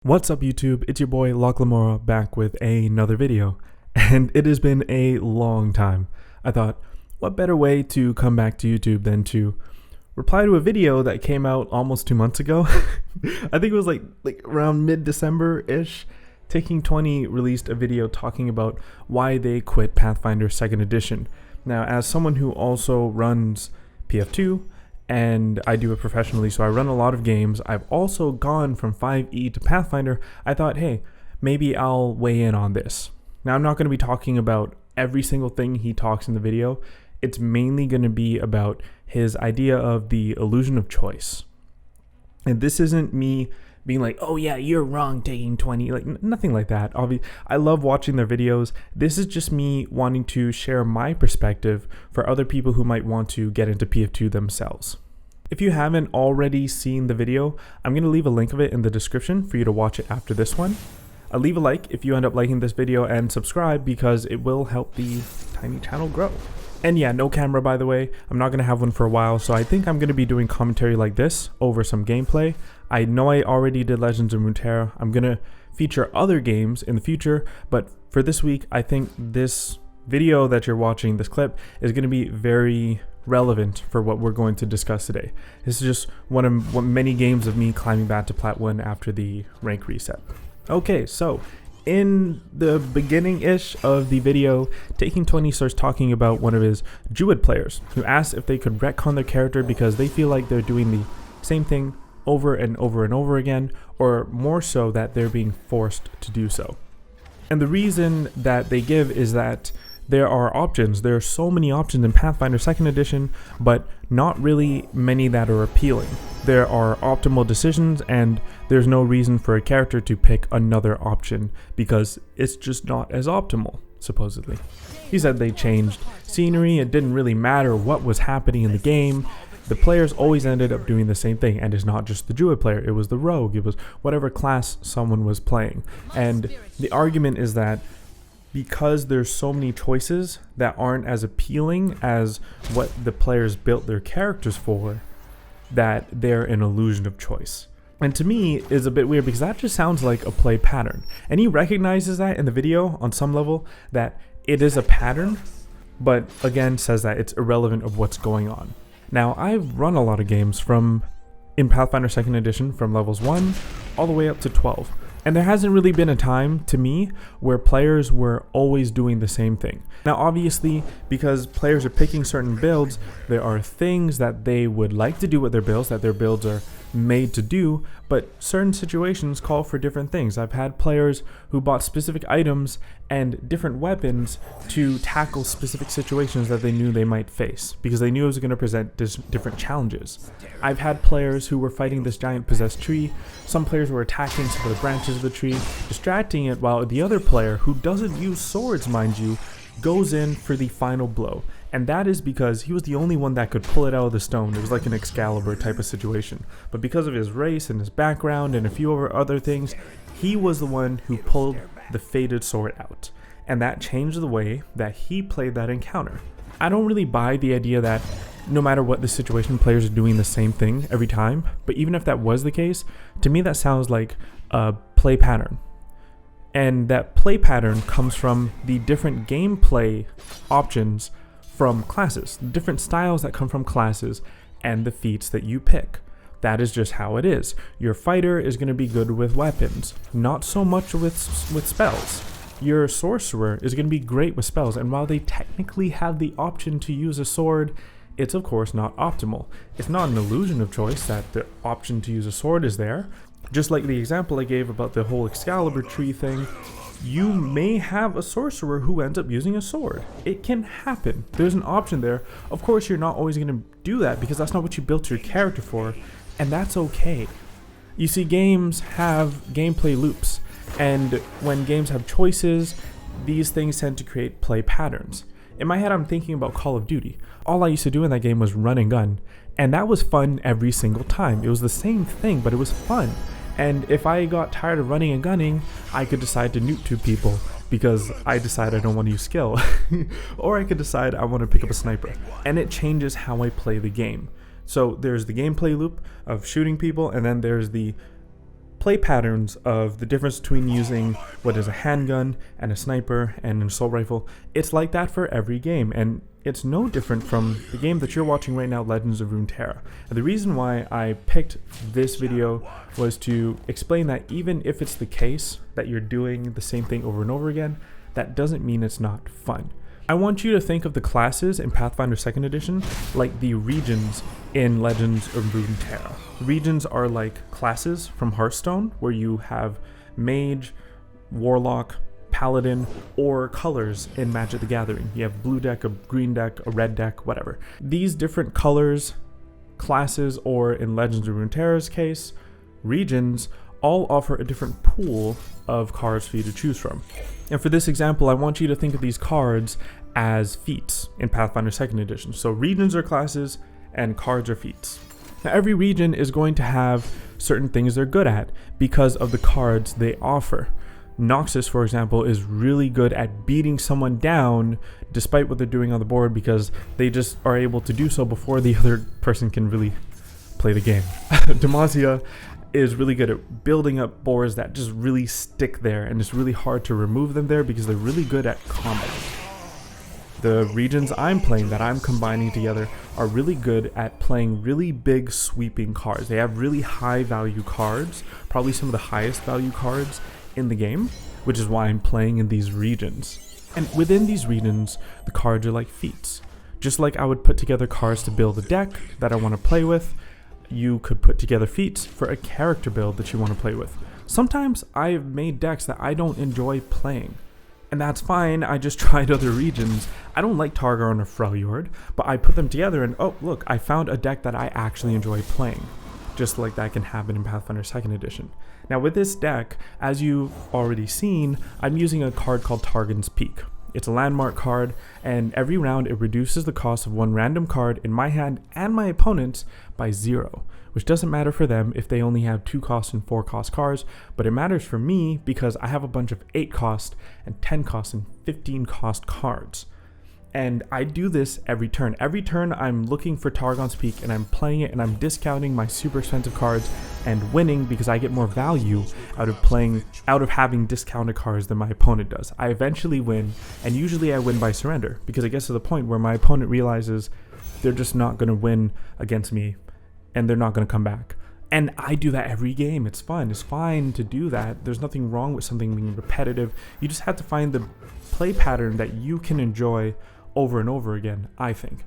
What's up YouTube, it's your boy Locke Lamora back with another video, and it has been a long time. I thought, what better way to come back to YouTube than to reply to a video that came out almost 2 months ago. I think it was like around mid-December-ish. Taking 20 released a video talking about why they quit Pathfinder 2nd edition. Now, as someone who also runs PF2, and I do it professionally, so I run a lot of games. I've also gone from 5e to Pathfinder. I thought, hey, maybe I'll weigh in on this. Now, I'm not going to be talking about every single thing he talks in the video. It's mainly going to be about his idea of the illusion of choice. And this isn't me being like, oh yeah, you're wrong taking 20, like nothing like that. Obviously, I love watching their videos. This is just me wanting to share my perspective for other people who might want to get into PF2 themselves. If you haven't already seen the video, I'm going to leave a link of it in the description for you to watch it after this one. Leave a like if you end up liking this video and subscribe because it will help the tiny channel grow. And yeah, no camera by the way. I'm not going to have one for a while, so I think I'm going to be doing commentary like this over some gameplay. I know I already did Legends of Runeterra. I'm going to feature other games in the future, but for this week, I think this video that you're watching, this clip, is going to be very relevant for what we're going to discuss today. This is just one of many games of me climbing back to Plat 1 after the rank reset. Okay, so in the beginning-ish of the video, Taking 20 starts talking about one of his Druid players who asks if they could retcon their character because they feel like they're doing the same thing over and over and over again, or more so that they're being forced to do so. And the reason that they give is that there are options. There are so many options in Pathfinder 2nd edition, but not really many that are appealing. There are optimal decisions, and there's no reason for a character to pick another option because it's just not as optimal, supposedly. He said they changed scenery. It didn't really matter what was happening in the game. The players always ended up doing the same thing, and it's not just the Druid player, it was the Rogue, it was whatever class someone was playing. And the argument is that because there's so many choices that aren't as appealing as what the players built their characters for, that they're an illusion of choice. And to me, is a bit weird because that just sounds like a play pattern. And he recognizes that in the video on some level, that it is a pattern, but again says that it's irrelevant of what's going on. Now, I've run a lot of games in Pathfinder 2nd edition from levels 1 all the way up to 12. And there hasn't really been a time, to me, where players were always doing the same thing. Now, obviously, because players are picking certain builds, there are things that they would like to do with their builds, that their builds are made to do, but certain situations call for different things. I've had players who bought specific items and different weapons to tackle specific situations that they knew they might face, because they knew it was going to present different challenges. I've had players who were fighting this giant possessed tree. Some players were attacking some of the branches of the tree, distracting it, while the other player, who doesn't use swords, mind you, goes in for the final blow. And that is because he was the only one that could pull it out of the stone. It was like an Excalibur type of situation. But because of his race and his background and a few other things, he was the one who pulled the fated sword out. And that changed the way that he played that encounter. I don't really buy the idea that no matter what the situation, players are doing the same thing every time. But even if that was the case, to me that sounds like a play pattern. And that play pattern comes from the different gameplay options from classes, the different styles that come from classes, and the feats that you pick. That is just how it is. Your fighter is going to be good with weapons, not so much with spells. Your sorcerer is going to be great with spells, and while they technically have the option to use a sword, it's of course not optimal. It's not an illusion of choice that the option to use a sword is there. Just like the example I gave about the whole Excalibur tree thing, you may have a sorcerer who ends up using a sword. It can happen. There's an option there. Of course, you're not always going to do that because that's not what you built your character for, and that's okay. You see, games have gameplay loops, and when games have choices, these things tend to create play patterns. In my head, I'm thinking about Call of Duty. All I used to do in that game was run and gun, and that was fun every single time. It was the same thing, but it was fun. And if I got tired of running and gunning, I could decide to nuke 2 people because I decide I don't want to use skill. Or I could decide I want to pick up a sniper. And it changes how I play the game. So there's the gameplay loop of shooting people, and then there's the play patterns of the difference between using what is a handgun and a sniper and an assault rifle. It's like that for every game, and it's no different from the game that you're watching right now, Legends of Runeterra. And the reason why I picked this video was to explain that even if it's the case that you're doing the same thing over and over again, that doesn't mean it's not fun. I want you to think of the classes in Pathfinder 2nd Edition like the regions in Legends of Runeterra. Regions are like classes from Hearthstone, where you have Mage, Warlock, Paladin, or colors in Magic the Gathering. You have blue deck, a green deck, a red deck, whatever. These different colors, classes, or in Legends of Runeterra's case, regions, all offer a different pool of cards for you to choose from. And for this example, I want you to think of these cards as feats in Pathfinder 2nd Edition. So regions are classes and cards are feats. Now every region is going to have certain things they're good at because of the cards they offer. Noxus, for example, is really good at beating someone down despite what they're doing on the board, because they just are able to do so before the other person can really play the game. Demacia is really good at building up boards that just really stick there, and it's really hard to remove them there because they're really good at combat. The regions I'm playing that I'm combining together are really good at playing really big sweeping cards. They have really high value cards, probably some of the highest value cards in the game, which is why I'm playing in these regions. And within these regions, the cards are like feats. Just like I would put together cards to build a deck that I want to play with, you could put together feats for a character build that you want to play with. Sometimes I've made decks that I don't enjoy playing, and that's fine. I just tried other regions. I don't like Targon or Freljord, but I put them together and oh look, I found a deck that I actually enjoy playing. Just like that can happen in Pathfinder 2nd Edition. Now with this deck, as you've already seen, I'm using a card called Targon's Peak. It's a landmark card, and every round it reduces the cost of one random card in my hand and my opponent's by 0, which doesn't matter for them if they only have 2 cost and 4 cost cards, but it matters for me because I have a bunch of 8 cost and 10 cost and 15 cost cards. And I do this every turn. Every turn I'm looking for Targon's Peak and I'm playing it, and I'm discounting my super expensive cards and winning because I get more value out of having discounted cards than my opponent does. I eventually win, and usually I win by surrender because it gets to the point where my opponent realizes they're just not going to win against me and they're not going to come back. And I do that every game. It's fun. It's fine to do that. There's nothing wrong with something being repetitive. You just have to find the play pattern that you can enjoy over and over again, I think.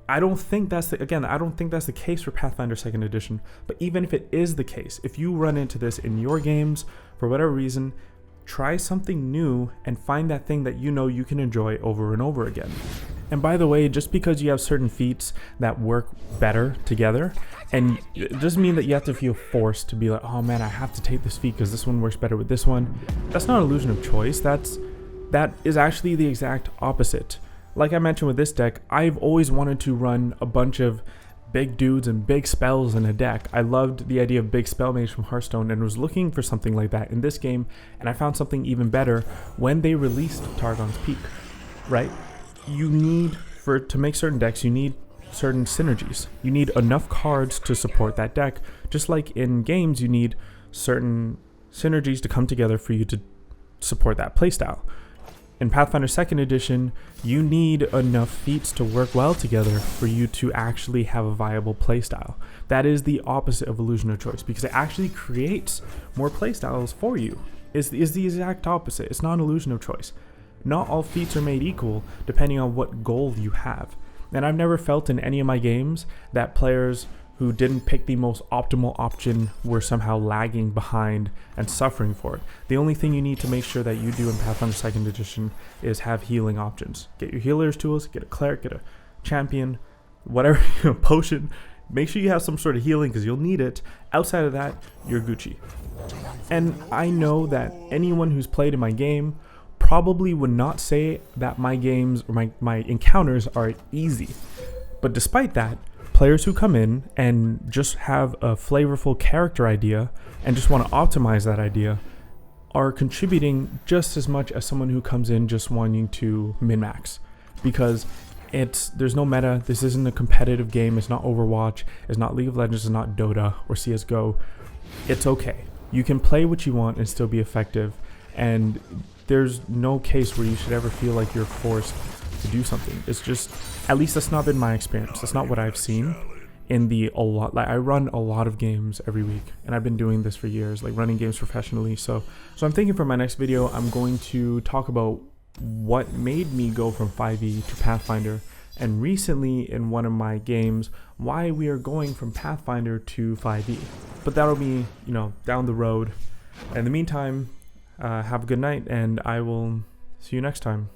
I don't think that's the case for Pathfinder 2nd Edition, but even if it is the case, if you run into this in your games for whatever reason, try something new and find that thing that you know you can enjoy over and over again. And by the way, just because you have certain feats that work better together, and it doesn't mean that you have to feel forced to be like, oh man, I have to take this feat because this one works better with this one. That's not illusion of choice. That is actually the exact opposite. Like I mentioned with this deck, I've always wanted to run a bunch of big dudes and big spells in a deck. I loved the idea of big spell mage from Hearthstone and was looking for something like that in this game, and I found something even better when they released Targon's Peak, right? To make certain decks, you need certain synergies. You need enough cards to support that deck, just like in games you need certain synergies to come together for you to support that playstyle. In Pathfinder 2nd Edition, you need enough feats to work well together for you to actually have a viable playstyle. That is the opposite of illusion of choice, because it actually creates more playstyles for you. It's the exact opposite. It's not an illusion of choice. Not all feats are made equal depending on what goal you have. And I've never felt in any of my games that players who didn't pick the most optimal option were somehow lagging behind and suffering for it. The only thing you need to make sure that you do in Pathfinder 2nd Edition is have healing options. Get your healer's tools, get a cleric, get a champion, whatever, potion. Make sure you have some sort of healing because you'll need it. Outside of that, you're Gucci. And I know that anyone who's played in my game probably would not say that my games or my encounters are easy. But despite that, players who come in and just have a flavorful character idea and just want to optimize that idea are contributing just as much as someone who comes in just wanting to min-max, because there's no meta. This isn't a competitive game. It's not Overwatch. It's not League of Legends. It's not Dota or CSGO. It's okay. You can play what you want and still be effective, and there's no case where you should ever feel like you're forced to do something. It's just, at least that's not been my experience. That's not what I've seen in like I run a lot of games every week, and I've been doing this for years, like running games professionally. So I'm thinking for my next video, I'm going to talk about what made me go from 5e to Pathfinder, and recently in one of my games, why we are going from Pathfinder to 5e. But that'll be, down the road. In the meantime, have a good night, and I will see you next time.